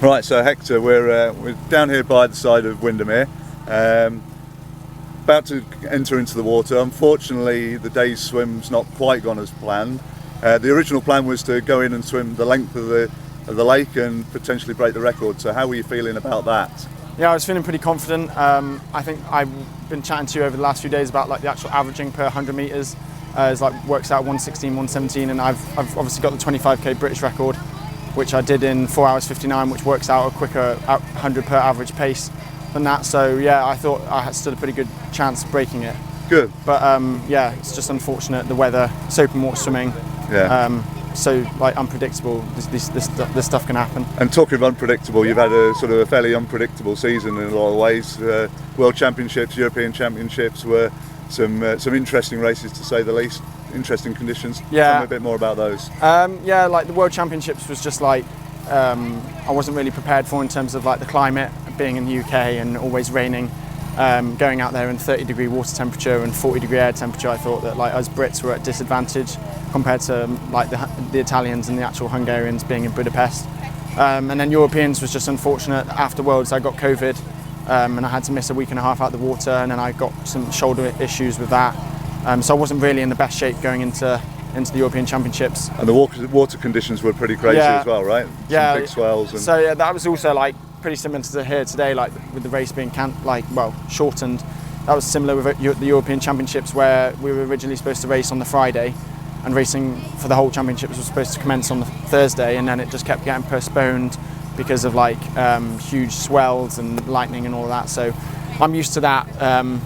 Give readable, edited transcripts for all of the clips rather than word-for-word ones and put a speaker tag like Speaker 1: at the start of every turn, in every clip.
Speaker 1: Right, so Hector, we're down here by the side of Windermere, about to enter into the water. Unfortunately, the day's swim's not quite gone as planned. The original plan was to go in and swim the length of the lake and potentially break the record. So how were you feeling about that?
Speaker 2: Yeah, I was feeling pretty confident. I think I've been chatting to you over the last few days about like the actual averaging per 100 metres. It's like works out 116, 117, and I've obviously got the 25k British record, which I did in 4 hours 59, which works out a quicker 100 per average pace than that. So yeah, I thought I had stood a pretty good chance of breaking it.
Speaker 1: Good.
Speaker 2: But yeah, it's just unfortunate, the weather. It's open water swimming.
Speaker 1: Yeah.
Speaker 2: So like unpredictable, this stuff can happen.
Speaker 1: And talking of unpredictable, you've had a sort of a fairly unpredictable season in a lot of ways. World Championships, European Championships were some interesting races, to say the least. Interesting conditions.
Speaker 2: Yeah.
Speaker 1: Tell me a bit more about those.
Speaker 2: Yeah, like the World Championships was just like I wasn't really prepared for in terms of like the climate, being in the UK and always raining. Going out there in 30-degree water temperature and 40-degree air temperature, I thought that like us Brits were at disadvantage compared to like the Italians and the actual Hungarians being in Budapest. And then Europeans was just unfortunate. After Worlds I got COVID and I had to miss a week and a half out of the water, and then I got some shoulder issues with that. So I wasn't really in the best shape going into the European Championships.
Speaker 1: And the water conditions were pretty crazy as well, right? Some big swells. And
Speaker 2: so yeah, that was also like pretty similar to here today, like with the race being shortened. That was similar with the European Championships, where we were originally supposed to race on the Friday, and racing for the whole championships was supposed to commence on the Thursday, and then it just kept getting postponed because of like huge swells and lightning and all that. So I'm used to that.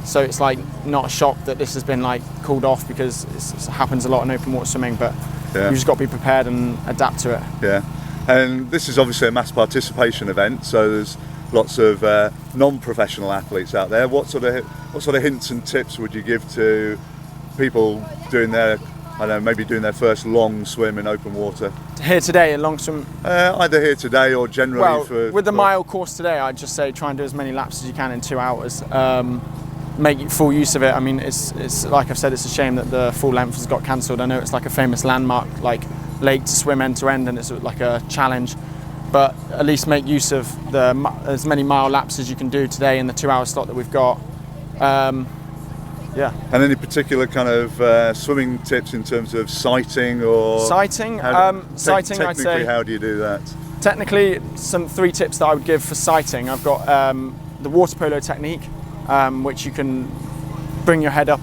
Speaker 2: So it's like not a shock that this has been like called off, because it happens a lot in open water swimming, but you just got to be prepared and adapt to it.
Speaker 1: Yeah. And this is obviously a mass participation event, so there's lots of non-professional athletes out there. What sort of hints and tips would you give to people doing their, I don't know, maybe doing their first long swim in open water?
Speaker 2: Here today, a long swim?
Speaker 1: Either here today or generally.
Speaker 2: Well, with the mile course today, I'd just say try and do as many laps as you can in 2 hours. Make full use of it. I mean, it's like I've said, it's a shame that the full length has got cancelled. I know it's like a famous landmark, like lake to swim end to end, and it's like a challenge, but at least make use of as many mile laps as you can do today in the 2 hour slot that we've got. Yeah. And
Speaker 1: any particular kind of swimming tips in terms of sighting or
Speaker 2: sighting? Sighting, I'd say.
Speaker 1: How do you do that?
Speaker 2: Technically, some 3 tips that I would give for sighting. I've got the water polo technique, which you can bring your head up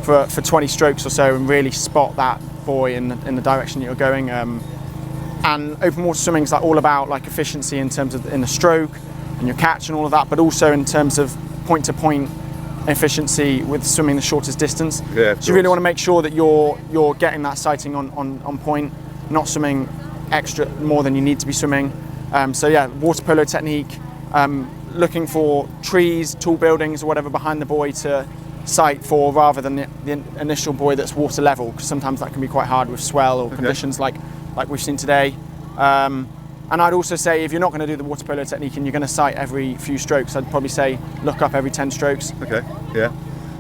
Speaker 2: for 20 strokes or so and really spot that buoy in the direction that you're going. And open water swimming is like all about like efficiency in terms of in the stroke and your catch and all of that, but also in terms of point to point efficiency with swimming the shortest distance.
Speaker 1: Yeah,
Speaker 2: so you really want to make sure that you're getting that sighting on point, not swimming extra more than you need to be swimming. So yeah, water polo technique, looking for trees, tall buildings or whatever behind the buoy to sight for, rather than the initial buoy that's water level, because sometimes that can be quite hard with swell or conditions like we've seen today. And I'd also say, if you're not going to do the water polo technique and you're going to sight every few strokes, I'd probably say look up every 10 strokes.
Speaker 1: Okay, yeah.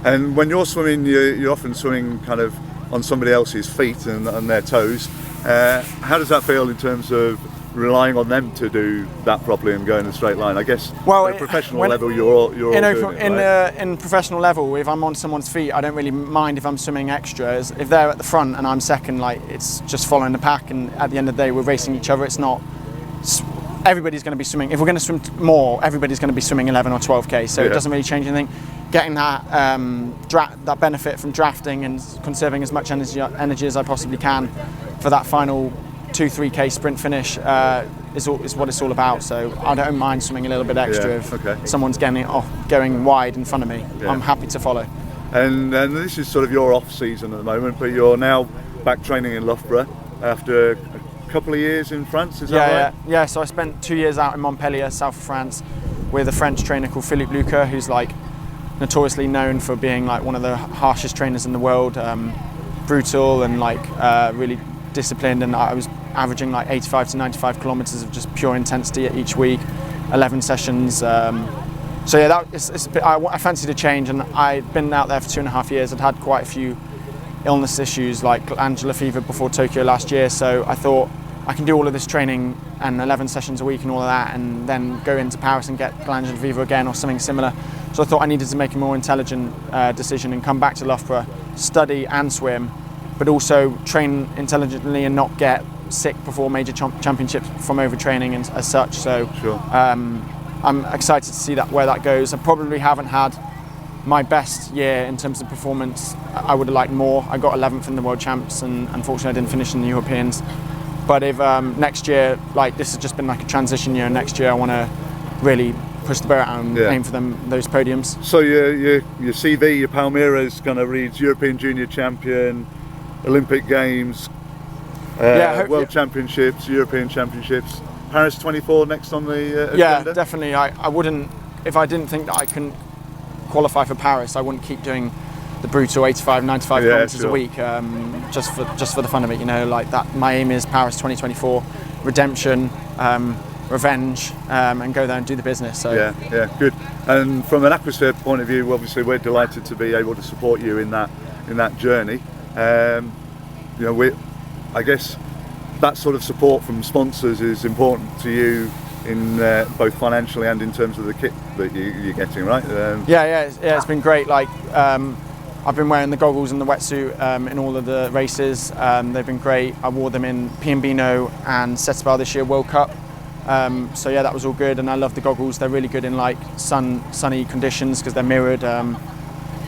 Speaker 1: And when you're swimming, you're often swimming kind of on somebody else's feet and on their toes. How does that feel in terms of relying on them to do that properly and go in a straight line? I guess at a professional level, you're all doing it, right?
Speaker 2: In professional level, if I'm on someone's feet, I don't really mind if I'm swimming extras. If they're at the front and I'm second, like it's just following the pack, and at the end of the day, we're racing each other. It's not. Everybody's going to be swimming. If we're going to swim more, everybody's going to be swimming 11 or 12k. So it doesn't really change anything. Getting that that benefit from drafting and conserving as much energy as I possibly can for that final 2-3k sprint finish is what it's all about. So I don't mind swimming a little bit extra if someone's going wide in front of me. I'm happy to follow.
Speaker 1: And this is sort of your off season at the moment, but you're now back training in Loughborough after a couple of years in France, is that right?
Speaker 2: Yeah, so I spent 2 years out in Montpellier, south of France, with a French trainer called Philippe Lucas, who's like notoriously known for being like one of the harshest trainers in the world, brutal and like really disciplined, and I was averaging like 85 to 95 kilometers of just pure intensity at each week, 11 sessions. So yeah, it's a bit, I fancied a change, and I'd been out there for 2.5 years. I'd had quite a few illness issues like glandular fever before Tokyo last year, so I thought I can do all of this training and 11 sessions a week and all of that, and then go into Paris and get glandular fever again or something similar. So I thought I needed to make a more intelligent decision and come back to Loughborough, study and swim, but also train intelligently and not get sick before major championships from overtraining and as such. So
Speaker 1: Sure.
Speaker 2: I'm excited to see where that goes. I probably haven't had my best year in terms of performance. I would have liked more. I got 11th in the World Champs, and unfortunately I didn't finish in the Europeans. But if next year, like, this has just been like a transition year, next year I want to really push the boat out and aim for those podiums.
Speaker 1: So your CV, your Palmyra's kind of reads European Junior Champion, Olympic Games, World Championships, European Championships, Paris 24 next on the agenda?
Speaker 2: Yeah, definitely. I wouldn't, if I didn't think that I couldn't qualify for Paris, I wouldn't keep doing the brutal 85, 95 kilometers a week, just for the fun of it, you know, like that. My aim is Paris 2024, redemption, revenge, and go there and do the business. So
Speaker 1: yeah, good. And from an Aquasphere point of view, obviously we're delighted to be able to support you in that journey. You know, I guess that sort of support from sponsors is important to you in both financially and in terms of the kit that you're getting, right?
Speaker 2: It's been great. Like, I've been wearing the goggles and the wetsuit in all of the races. They've been great. I wore them in Piombino and Setebal this year, World Cup. So yeah, that was all good, and I love the goggles. They're really good in like sunny conditions because they're mirrored.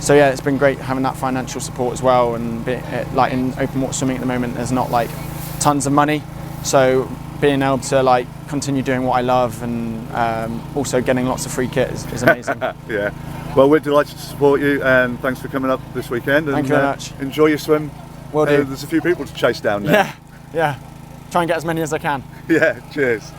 Speaker 2: So yeah, it's been great having that financial support as well. And like in open water swimming at the moment, there's not like tons of money, so being able to like continue doing what I love and also getting lots of free kit is amazing.
Speaker 1: Yeah. Well, we're delighted to support you, and thanks for coming up this weekend. And,
Speaker 2: thank you very much.
Speaker 1: Enjoy your swim.
Speaker 2: Will do.
Speaker 1: There's a few people to chase down now.
Speaker 2: Yeah. Try and get as many as I can.
Speaker 1: Yeah. Cheers.